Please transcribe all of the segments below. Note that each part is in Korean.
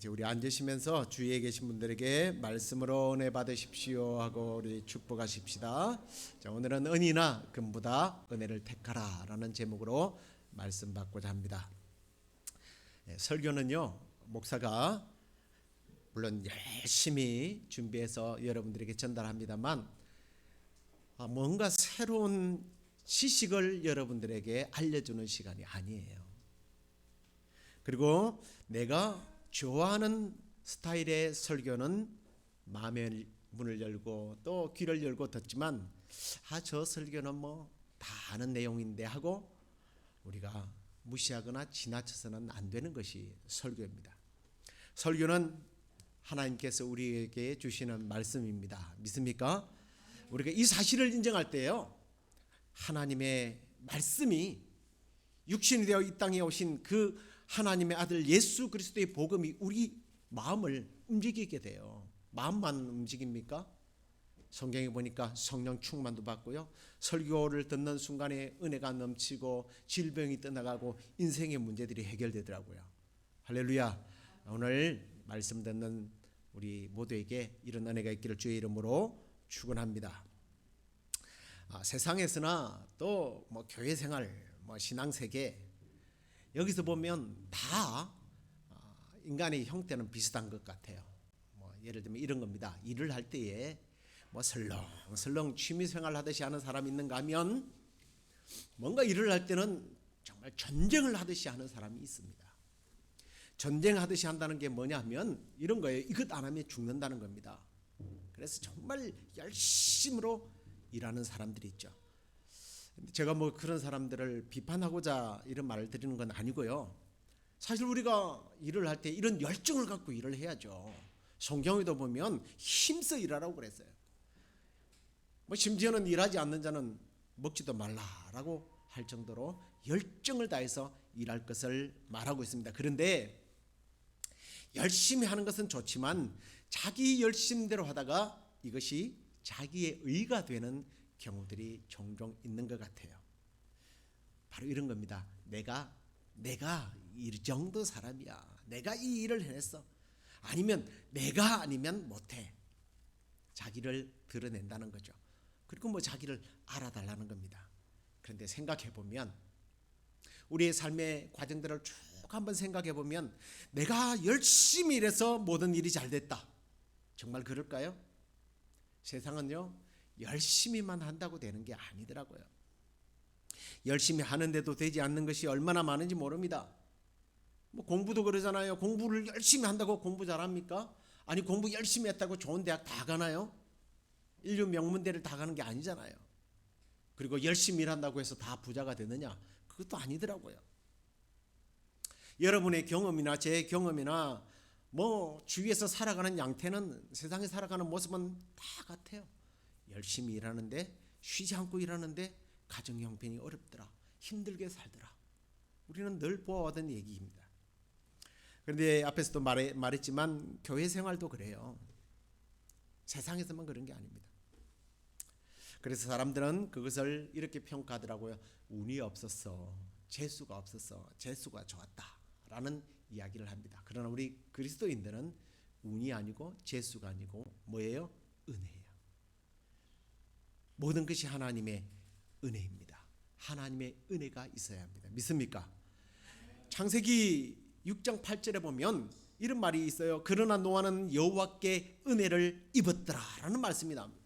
이제 우리 앉으시면서 주위에 계신 분들에게 말씀으로 은혜 받으십시오 하고 우리 축복하십시다. 자, 오늘은 은이나 금보다 은혜를 택하라라는 제목으로 말씀 받고자 합니다. 설교는요, 목사가 물론 열심히 준비해서 여러분들에게 전달합니다만 뭔가 새로운 지식을 여러분들에게 알려주는 시간이 아니에요. 그리고 내가 좋아하는 스타일의 설교는 마음의 문을 열고 또 귀를 열고 듣지만 저 설교는 뭐 다 아는 내용인데 하고 우리가 무시하거나 지나쳐서는 안 되는 것이 설교입니다. 설교는 하나님께서 우리에게 주시는 말씀입니다. 믿습니까? 우리가 이 사실을 인정할 때요, 하나님의 말씀이 육신이 되어 이 땅에 오신 그 하나님의 아들 예수 그리스도의 복음이 우리 마음을 움직이게 돼요. 마음만 움직입니까? 성경에 보니까 성령 충만도 받고요, 설교를 듣는 순간에 은혜가 넘치고 질병이 떠나가고 인생의 문제들이 해결되더라고요. 할렐루야. 오늘 말씀 듣는 우리 모두에게 이런 은혜가 있기를 주의 이름으로 축원합니다. 세상에서나 또 뭐 교회 생활, 뭐 신앙 세계, 여기서 보면 다 인간의 형태는 비슷한 것 같아요. 뭐 예를 들면 이런 겁니다. 일을 할 때에 뭐 설렁설렁 취미생활 하듯이 하는 사람이 있는가 하면 뭔가 일을 할 때는 정말 전쟁을 하듯이 하는 사람이 있습니다. 전쟁하듯이 한다는 게 뭐냐 하면 이런 거예요. 이것 안 하면 죽는다는 겁니다. 그래서 정말 열심으로 일하는 사람들이 있죠. 제가 뭐 그런 사람들을 비판하고자 이런 말을 드리는 건 아니고요. 사실 우리가 일을 할 때 이런 열정을 갖고 일을 해야죠. 성경에도 보면 힘써 일하라고 그랬어요. 뭐 심지어는 일하지 않는 자는 먹지도 말라라고 할 정도로 열정을 다해서 일할 것을 말하고 있습니다. 그런데 열심히 하는 것은 좋지만 자기 열심대로 하다가 이것이 자기의 의가 되는 경우들이 종종 있는 것 같아요. 바로 이런 겁니다. 내가 이 정도 사람이야. 내가 이 일을 해냈어. 아니면 내가 아니면 못해. 자기를 드러낸다는 거죠. 그리고 뭐 자기를 알아달라는 겁니다. 그런데 생각해 보면 우리의 삶의 과정들을 쭉 한번 생각해 보면 내가 열심히 일해서 모든 일이 잘 됐다. 정말 그럴까요? 세상은요, 열심히만 한다고 되는 게 아니더라고요. 열심히 하는데도 되지 않는 것이 얼마나 많은지 모릅니다. 뭐 공부도 그러잖아요. 공부를 열심히 한다고 공부 잘합니까? 아니, 공부 열심히 했다고 좋은 대학 다 가나요? 인류 명문대를 다 가는 게 아니잖아요. 그리고 열심히 일한다고 해서 다 부자가 되느냐? 그것도 아니더라고요. 여러분의 경험이나 제 경험이나 뭐 주위에서 살아가는 양태는, 세상에 살아가는 모습은 다 같아요. 열심히 일하는데, 쉬지 않고 일하는데 가정 형편이 어렵더라, 힘들게 살더라. 우리는 늘 보아왔던 얘기입니다. 그런데 앞에서도 말했지만 교회 생활도 그래요. 세상에서만 그런 게 아닙니다. 그래서 사람들은 그것을 이렇게 평가하더라고요. 운이 없었어, 재수가 없었어, 재수가 좋았다라는 이야기를 합니다. 그러나 우리 그리스도인들은 운이 아니고 재수가 아니고 뭐예요? 은혜예요. 모든 것이 하나님의 은혜입니다. 하나님의 은혜가 있어야 합니다. 믿습니까? 창세기 6장 8절에 보면 이런 말이 있어요. 그러나 노아는 여호와께 은혜를 입었더라라는 말씀이 나옵니다.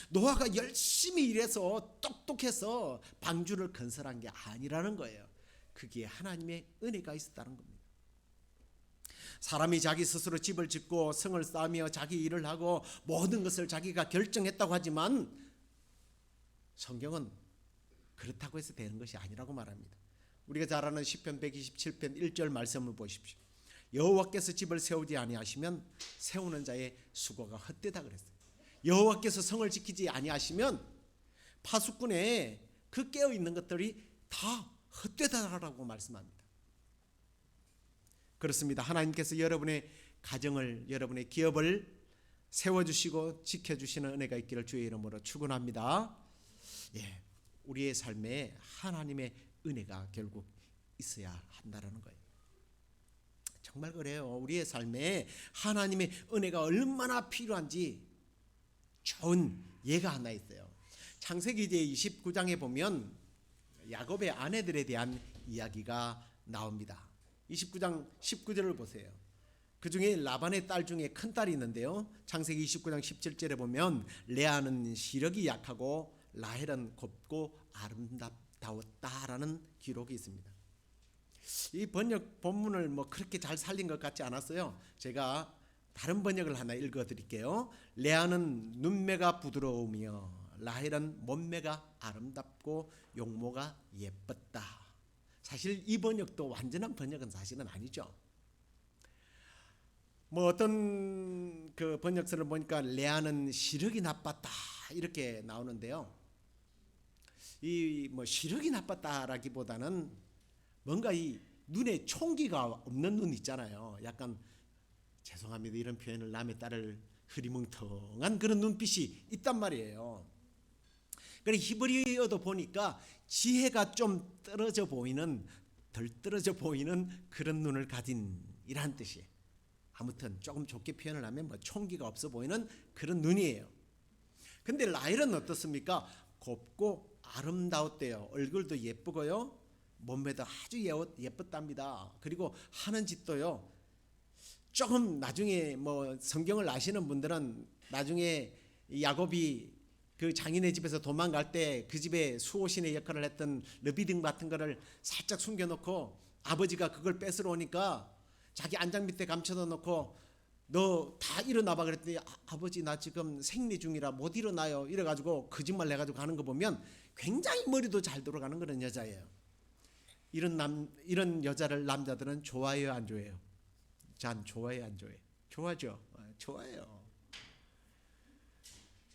노아가 열심히 일해서 똑똑해서 방주를 건설한 게 아니라는 거예요. 그게 하나님의 은혜가 있었다는 겁니다. 사람이 자기 스스로 집을 짓고 성을 쌓으며 자기 일을 하고 모든 것을 자기가 결정했다고 하지만 성경은 그렇다고 해서 되는 것이 아니라고 말합니다. 우리가 잘 아는 시편 127편 1절 말씀을 보십시오. 여호와께서 집을 세우지 아니하시면 세우는 자의 수고가 헛되다 그랬어요. 여호와께서 성을 지키지 아니하시면 파수꾼에 그 깨어 있는 것들이 다 헛되다라고 말씀합니다. 그렇습니다. 하나님께서 여러분의 가정을, 여러분의 기업을 세워주시고 지켜주시는 은혜가 있기를 주의 이름으로 축원합니다. 우리의 삶에 하나님의 은혜가 결국 있어야 한다는 거예요. 정말 그래요. 우리의 삶에 하나님의 은혜가 얼마나 필요한지 좋은 예가 하나 있어요. 창세기 29장에 보면 야곱의 아내들에 대한 이야기가 나옵니다. 29장 19절을 보세요. 그 중에 라반의 딸 중에 큰 딸이 있는데요. 창세기 29장 17절에 보면 레아는 시력이 약하고 라헬은 곱고 아름답다웠다라는 기록이 있습니다. 이 번역 본문을 그렇게 잘 살린 것 같지 않았어요. 제가 다른 번역을 하나 읽어드릴게요. 레아는 눈매가 부드러우며 라헬은 몸매가 아름답고 용모가 예뻤다. 사실 이 번역도 완전한 번역은 사실은 아니죠. 어떤 그 번역서를 보니까 레아는 시력이 나빴다 이렇게 나오는데요. 이 시력이 나빴다라기보다는 뭔가 이 눈에 총기가 없는 눈 있잖아요. 약간 죄송합니다. 이런 표현을 남의 딸을 흐리멍텅한 그런 눈빛이 있단 말이에요. 그래 히브리어도 보니까 지혜가 좀 떨어져 보이는 덜 떨어져 보이는 그런 눈을 가진 이란 뜻이에요. 아무튼 조금 좋게 표현을 하면 총기가 없어 보이는 그런 눈이에요. 근데 라헬은 어떻습니까? 곱고 아름다웠대요. 얼굴도 예쁘고요. 몸매도 아주 예뻤답니다. 그리고 하는 짓도요. 조금 나중에 성경을 아시는 분들은 나중에 야곱이 그 장인의 집에서 도망갈 때 그 집에 수호신의 역할을 했던 르비딤 같은 거를 살짝 숨겨놓고 아버지가 그걸 뺏으러 오니까 자기 안장 밑에 감춰다 놓고 너 다 일어나봐 그랬더니 아버지 나 지금 생리 중이라 못 일어나요 이래가지고 거짓말 해가지고 가는 거 보면 굉장히 머리도 잘 돌아가는 그런 여자예요. 이런 여자를 남자들은 좋아해요 안 좋아해요? 전 좋아해요 안 좋아해요? 좋아하죠. 좋아해요.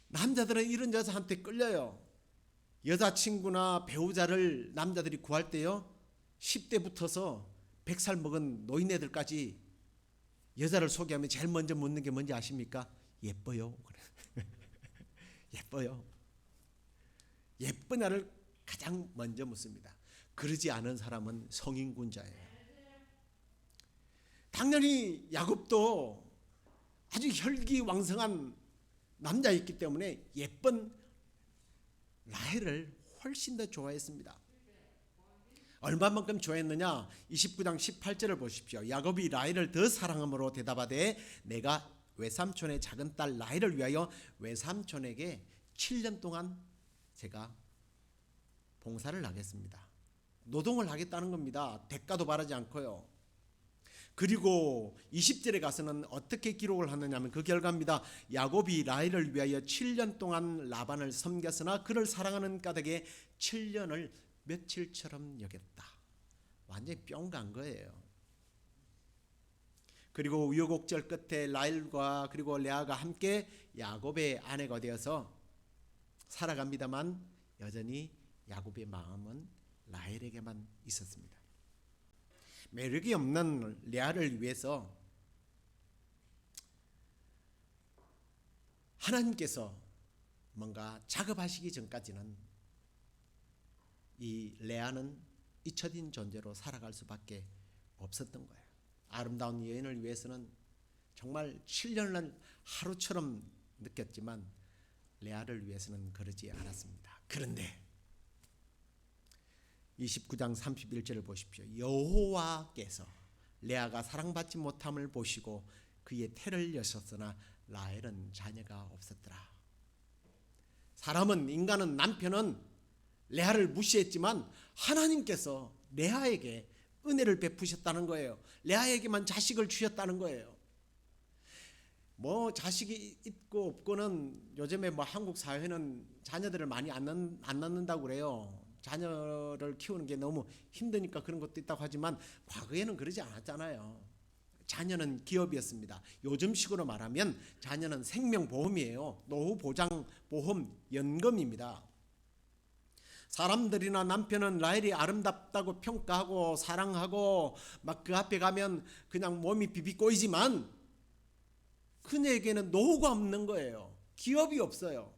남자들은 이런 여자한테 끌려요. 여자친구나 배우자를 남자들이 구할 때요 10대부터서 100살 먹은 노인네들까지 여자를 소개하면 제일 먼저 묻는 게 뭔지 아십니까? 예뻐요. 예뻐요. 예쁘냐를 가장 먼저 묻습니다. 그러지 않은 사람은 성인군자예요. 당연히 야곱도 아주 혈기왕성한 남자였기 때문에 예쁜 라헬을 훨씬 더 좋아했습니다. 얼마만큼 좋아했느냐? 29장 18절을 보십시오. 야곱이 라헬을 더 사랑함으로 대답하되 내가 외삼촌의 작은 딸 라헬을 위하여 외삼촌에게 7년 동안 제가 봉사를 하겠습니다. 노동을 하겠다는 겁니다. 대가도 바라지 않고요. 그리고 20절에 가서는 어떻게 기록을 하느냐면 그 결과입니다. 야곱이 라헬을 위하여 7년 동안 라반을 섬겼으나 그를 사랑하는 까닭에 7년을 며칠처럼 여겼다. 완전히 뿅 간 거예요. 그리고 우여곡절 끝에 라헬과 그리고 레아가 함께 야곱의 아내가 되어서 살아갑니다만 여전히 야곱의 마음은 라헬에게만 있었습니다. 매력이 없는 레아를 위해서 하나님께서 뭔가 작업하시기 전까지는 이 레아는 잊혀진 존재로 살아갈 수밖에 없었던 거예요. 아름다운 여인을 위해서는 정말 7년을 하루처럼 느꼈지만 레아를 위해서는 그러지 않았습니다. 그런데 29장 31절을 보십시오. 여호와께서 레아가 사랑받지 못함을 보시고 그의 태를 여셨으나 라헬은 자녀가 없었더라. 인간은 남편은 레아를 무시했지만 하나님께서 레아에게 은혜를 베푸셨다는 거예요. 레아에게만 자식을 주셨다는 거예요. 자식이 있고 없고는 요즘에 한국 사회는 자녀들을 많이 안 낳는다고 그래요. 자녀를 키우는 게 너무 힘드니까 그런 것도 있다고 하지만 과거에는 그러지 않았잖아요. 자녀는 기업이었습니다. 요즘식으로 말하면 자녀는 생명보험이에요. 노후보장보험 연금입니다. 사람들이나 남편은 라헬이 아름답다고 평가하고 사랑하고 막 그 앞에 가면 그냥 몸이 비비 꼬이지만 그녀에게는 노후가 없는 거예요. 기업이 없어요.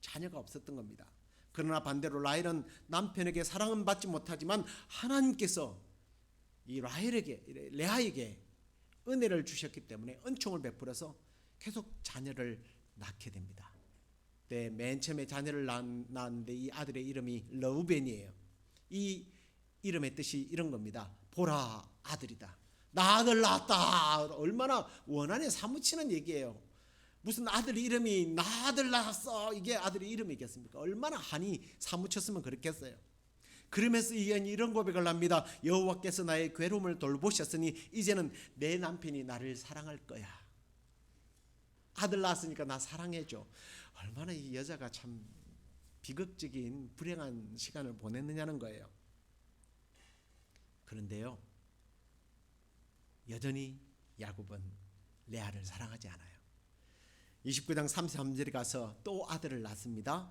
자녀가 없었던 겁니다. 그러나 반대로 라헬은 남편에게 사랑은 받지 못하지만 하나님께서 이 라헬에게 레아에게 은혜를 주셨기 때문에 은총을 베풀어서 계속 자녀를 낳게 됩니다. 네, 맨 처음에 자녀를 낳았는데 이 아들의 이름이 르우벤이에요. 이 이름의 뜻이 이런 겁니다. 보라, 아들이다. 나 아들 낳았다. 얼마나 원한에 사무치는 얘기예요. 무슨 아들 이름이 나 아들 낳았어, 이게 아들의 이름이겠습니까? 얼마나 한이 사무쳤으면 그렇겠어요. 그러면서 이런 고백을 합니다. 여호와께서 나의 괴로움을 돌보셨으니 이제는 내 남편이 나를 사랑할 거야. 아들 낳았으니까 나 사랑해줘. 얼마나 이 여자가 참 비극적인 불행한 시간을 보냈느냐는 거예요. 그런데요, 여전히 야곱은 레아를 사랑하지 않아요. 29장 33절에 가서 또 아들을 낳습니다.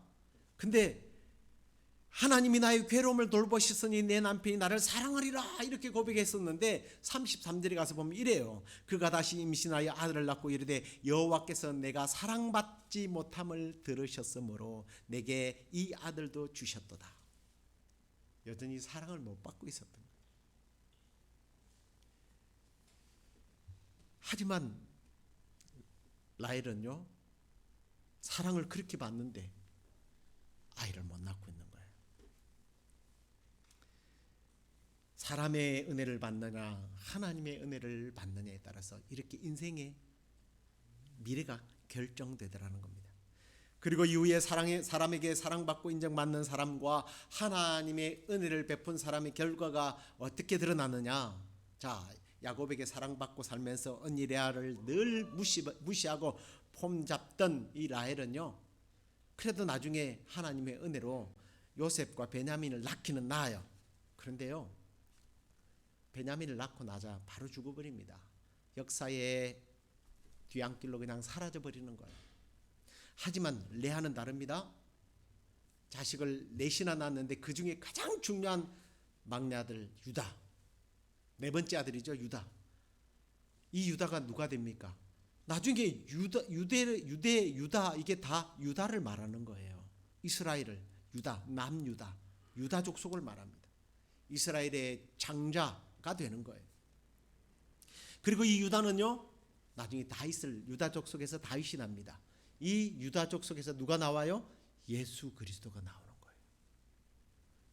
근데 하나님이 나의 괴로움을 돌보셨으니 내 남편이 나를 사랑하리라 이렇게 고백했었는데 33절에 가서 보면 이래요. 그가 다시 임신하여 아들을 낳고 이르되 여호와께서 내가 사랑받지 못함을 들으셨으므로 내게 이 아들도 주셨도다. 여전히 사랑을 못 받고 있었던 거예요. 하지만 라헬은요, 사랑을 그렇게 받는데 아이를 못 낳고 있는 거예요. 사람의 은혜를 받느냐 하나님의 은혜를 받느냐에 따라서 이렇게 인생의 미래가 결정되더라는 겁니다. 그리고 이후에 사람에게 사랑받고 인정받는 사람과 하나님의 은혜를 베푼 사람의 결과가 어떻게 드러나느냐. 자, 야곱에게 사랑받고 살면서 언니 레아를 늘 무시하고 폼잡던 이 라헬은요, 그래도 나중에 하나님의 은혜로 요셉과 베냐민을 낳기는 낳아요. 그런데요, 베냐민을 낳고 나자 바로 죽어버립니다. 역사의 뒤안길로 그냥 사라져버리는 거예요. 하지만 레아는 다릅니다. 자식을 넷이나 낳았는데 그 중에 가장 중요한 막내 아들 유다, 네 번째 아들이죠, 유다. 이 유다가 누가 됩니까? 나중에 유다 이게 다 유다를 말하는 거예요. 이스라엘을 유다, 남유다, 유다 족속을 말합니다. 이스라엘의 장자가 되는 거예요. 그리고 이 유다는요, 나중에 다윗을 유다 족속에서 다윗이 납니다. 이 유다 족속에서 누가 나와요? 예수 그리스도가 나오는 거예요.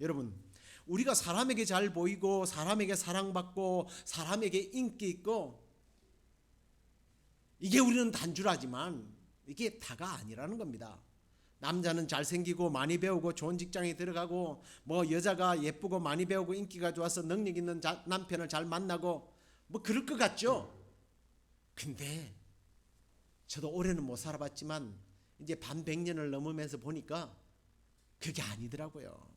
여러분, 우리가 사람에게 잘 보이고 사람에게 사랑받고 사람에게 인기 있고 이게 우리는 단줄하지만 이게 다가 아니라는 겁니다. 남자는 잘생기고 많이 배우고 좋은 직장에 들어가고 뭐 여자가 예쁘고 많이 배우고 인기가 좋아서 능력 있는 남편을 잘 만나고 뭐 그럴 것 같죠. 근데 저도 올해는 못 살아봤지만 이제 반백년을 넘으면서 보니까 그게 아니더라고요.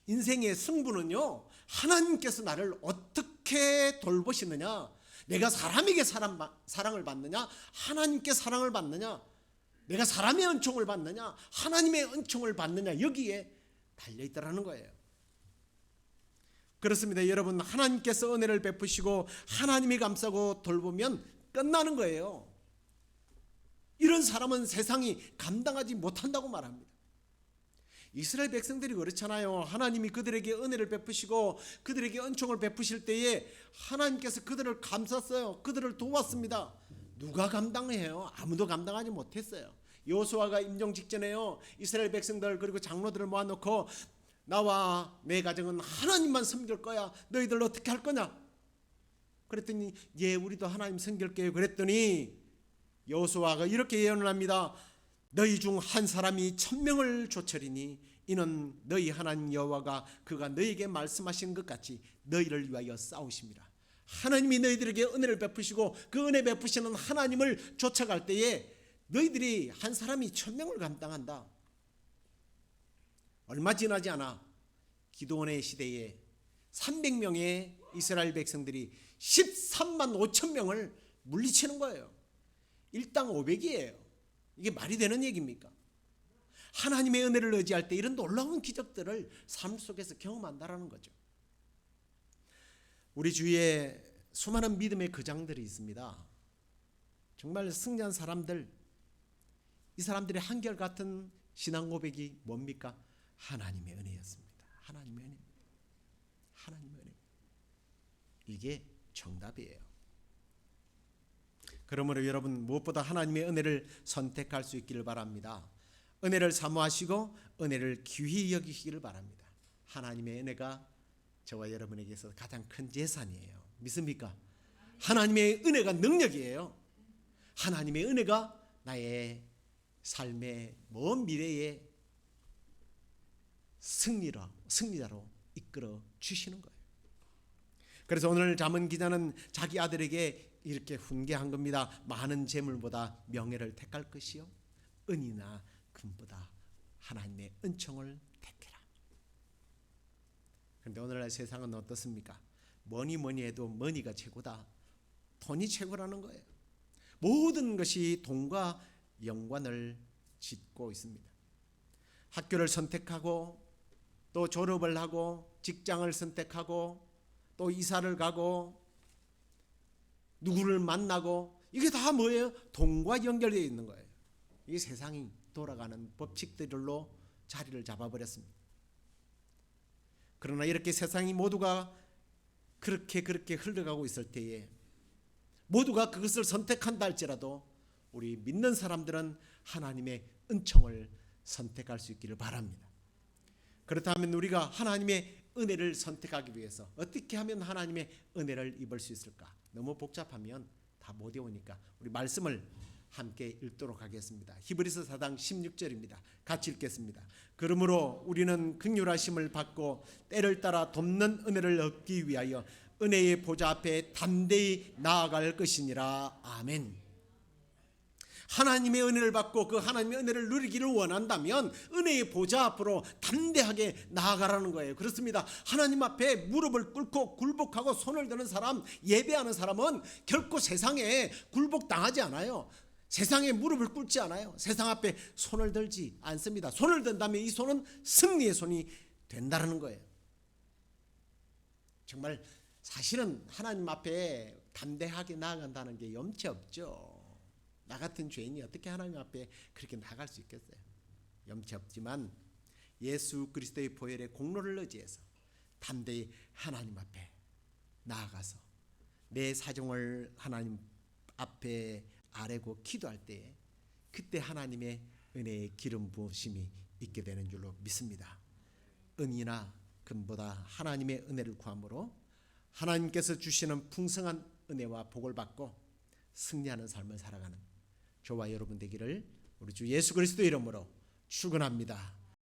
인생의 승부는요, 하나님께서 나를 어떻게 돌보시느냐, 내가 사람에게 사랑을 받느냐, 하나님께 사랑을 받느냐, 내가 사람의 은총을 받느냐, 하나님의 은총을 받느냐, 여기에 달려있다라는 거예요. 그렇습니다. 여러분, 하나님께서 은혜를 베푸시고 하나님이 감싸고 돌보면 끝나는 거예요. 이런 사람은 세상이 감당하지 못한다고 말합니다. 이스라엘 백성들이 그렇잖아요. 하나님이 그들에게 은혜를 베푸시고 그들에게 은총을 베푸실 때에 하나님께서 그들을 감쌌어요. 그들을 도왔습니다. 누가 감당해요? 아무도 감당하지 못했어요. 여호수아가 임종 직전에요, 이스라엘 백성들 그리고 장로들을 모아놓고 나와 내 가정은 하나님만 섬길 거야. 너희들 어떻게 할 거냐? 그랬더니 예, 우리도 하나님 섬길게요. 그랬더니 여호수아가 이렇게 예언을 합니다. 너희 중 한 사람이 1000명을 조처리니 이는 너희 하나님 여호와가 그가 너희에게 말씀하신 것 같이 너희를 위하여 싸우심이라. 하나님이 너희들에게 은혜를 베푸시고 그 은혜 베푸시는 하나님을 쫓아갈 때에 너희들이 한 사람이 1000명을 감당한다. 얼마 지나지 않아 기드온의 시대에 300명의 이스라엘 백성들이 13만 5천 명을 물리치는 거예요. 일당 500이에요. 이게 말이 되는 얘기입니까? 하나님의 은혜를 의지할 때 이런 놀라운 기적들을 삶 속에서 경험한다라는 거죠. 우리 주위에 수많은 믿음의 거장들이 있습니다. 정말 승리한 사람들, 이 사람들의 한결같은 신앙 고백이 뭡니까? 하나님의 은혜였습니다. 하나님의 은혜입니다. 하나님의 은혜. 이게 정답이에요. 그러므로 여러분 무엇보다 하나님의 은혜를 선택할 수 있기를 바랍니다. 은혜를 사모하시고 은혜를 귀히 여기시기를 바랍니다. 하나님의 은혜가 저와 여러분에게 있어서 가장 큰 재산이에요. 믿습니까? 하나님의 은혜가 능력이에요. 하나님의 은혜가 나의 삶의 먼 미래의 승리자로 이끌어 주시는 거예요. 그래서 오늘 잠언 기자는 자기 아들에게 이렇게 훈계한 겁니다. 많은 재물보다 명예를 택할 것이요 은이나 금보다 하나님의 은총을 택해라. 그런데 오늘날 세상은 어떻습니까? 뭐니 해도 머니가 최고다. 돈이 최고라는 거예요. 모든 것이 돈과 연관을 짓고 있습니다. 학교를 선택하고 또 졸업을 하고 직장을 선택하고 또 이사를 가고 누구를 만나고 이게 다 뭐예요? 돈과 연결되어 있는 거예요. 이 세상이 돌아가는 법칙들로 자리를 잡아버렸습니다. 그러나 이렇게 세상이 모두가 그렇게 흘러가고 있을 때에 모두가 그것을 선택한다 할지라도 우리 믿는 사람들은 하나님의 은총을 선택할 수 있기를 바랍니다. 그렇다면 우리가 하나님의 은혜를 선택하기 위해서 어떻게 하면 하나님의 은혜를 입을 수 있을까? 너무 복잡하면 다 못 외우니까 우리 말씀을 함께 읽도록 하겠습니다. 히브리서 4장 16절입니다. 같이 읽겠습니다. 그러므로 우리는 긍휼하심을 받고 때를 따라 돕는 은혜를 얻기 위하여 은혜의 보좌 앞에 담대히 나아갈 것이니라. 아멘. 하나님의 은혜를 받고 그 하나님의 은혜를 누리기를 원한다면 은혜의 보좌 앞으로 담대하게 나아가라는 거예요. 그렇습니다. 하나님 앞에 무릎을 꿇고 굴복하고 손을 드는 사람, 예배하는 사람은 결코 세상에 굴복당하지 않아요. 세상에 무릎을 꿇지 않아요. 세상 앞에 손을 들지 않습니다. 손을 든다면 이 손은 승리의 손이 된다는 거예요. 정말 사실은 하나님 앞에 담대하게 나아간다는 게 염치 없죠. 나 같은 죄인이 어떻게 하나님 앞에 그렇게 나갈 수 있겠어요? 염치 없지만 예수 그리스도의 보혈의 공로를 의지해서 담대히 하나님 앞에 나아가서 내 사정을 하나님 앞에 아뢰고 기도할 때에 그때 하나님의 은혜의 기름 부으심이 있게 되는 줄로 믿습니다. 은이나 금보다 하나님의 은혜를 구함으로 하나님께서 주시는 풍성한 은혜와 복을 받고 승리하는 삶을 살아가는 저와 여러분 되기를 우리 주 예수 그리스도 이름으로 축원합니다.